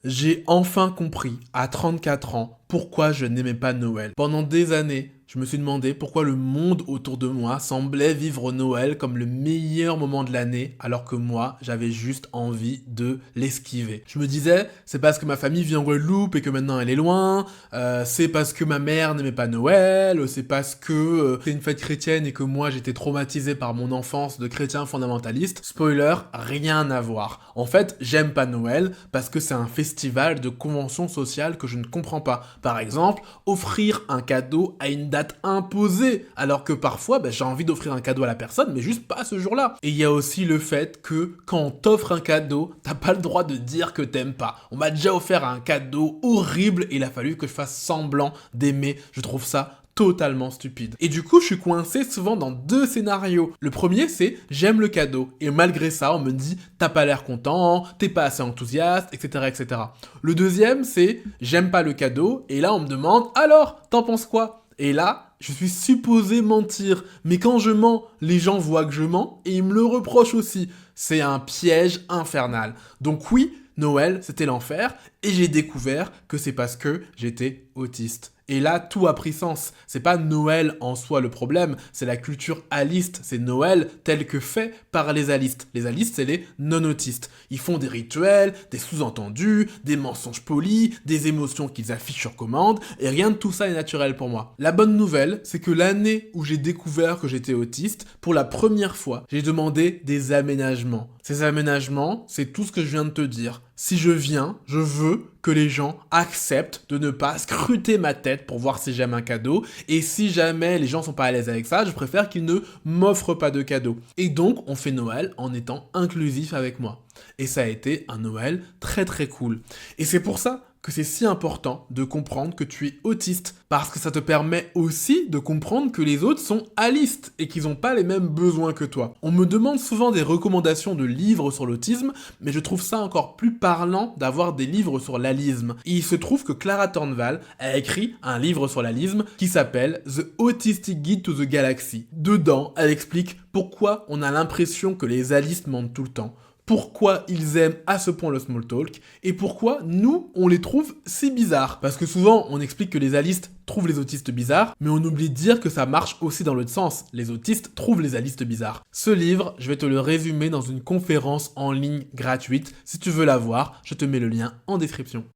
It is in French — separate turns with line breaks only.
J'ai enfin compris, à 34 ans, pourquoi je n'aimais pas Noël. Pendant des années, je me suis demandé pourquoi le monde autour de moi semblait vivre Noël comme le meilleur moment de l'année, alors que moi, j'avais juste envie de l'esquiver. Je me disais, c'est parce que ma famille vit en Guadeloupe et que maintenant elle est loin, c'est parce que ma mère n'aimait pas Noël, c'est parce que c'est une fête chrétienne et que moi j'étais traumatisé par mon enfance de chrétien fondamentaliste. Spoiler, rien à voir. En fait, j'aime pas Noël parce que c'est un festival de conventions sociales que je ne comprends pas. Par exemple, offrir un cadeau à une date imposée, alors que parfois j'ai envie d'offrir un cadeau à la personne, mais juste pas ce jour-là. Et il y a aussi le fait que quand on t'offre un cadeau, t'as pas le droit de dire que t'aimes pas. On m'a déjà offert un cadeau horrible et il a fallu que je fasse semblant d'aimer. Je trouve ça totalement stupide. Et du coup, je suis coincé souvent dans deux scénarios. Le premier, c'est j'aime le cadeau, et malgré ça, on me dit t'as pas l'air content, t'es pas assez enthousiaste, etc., etc. Le deuxième, c'est j'aime pas le cadeau, et là, on me demande alors, t'en penses quoi? Et là, je suis supposé mentir, mais quand je mens, les gens voient que je mens, et ils me le reprochent aussi. C'est un piège infernal. Donc oui, Noël, c'était l'enfer, et j'ai découvert que c'est parce que j'étais autiste. Et là, tout a pris sens. C'est pas Noël en soi le problème, c'est la culture aliste. C'est Noël tel que fait par les alistes. Les alistes, c'est les non-autistes. Ils font des rituels, des sous-entendus, des mensonges polis, des émotions qu'ils affichent sur commande, et rien de tout ça est naturel pour moi. La bonne nouvelle, c'est que l'année où j'ai découvert que j'étais autiste, pour la première fois, j'ai demandé des aménagements. Ces aménagements, c'est tout ce que je viens de te dire. Si je viens, je veux que les gens acceptent de ne pas scruter ma tête pour voir si j'aime un cadeau. Et si jamais les gens sont pas à l'aise avec ça, je préfère qu'ils ne m'offrent pas de cadeau. Et donc, on fait Noël en étant inclusif avec moi. Et ça a été un Noël très très cool. Et c'est pour ça que c'est si important de comprendre que tu es autiste, parce que ça te permet aussi de comprendre que les autres sont alistes et qu'ils n'ont pas les mêmes besoins que toi. On me demande souvent des recommandations de livres sur l'autisme, mais je trouve ça encore plus parlant d'avoir des livres sur l'alisme. Et il se trouve que Clara Turnwald a écrit un livre sur l'alisme qui s'appelle The Autistic Guide to the Galaxy. Dedans, elle explique pourquoi on a l'impression que les alistes mentent tout le temps, pourquoi ils aiment à ce point le small talk, et pourquoi nous, on les trouve si bizarres. Parce que souvent, on explique que les alistes trouvent les autistes bizarres, mais on oublie de dire que ça marche aussi dans l'autre sens. Les autistes trouvent les alistes bizarres. Ce livre, je vais te le résumer dans une conférence en ligne gratuite. Si tu veux la voir, je te mets le lien en description.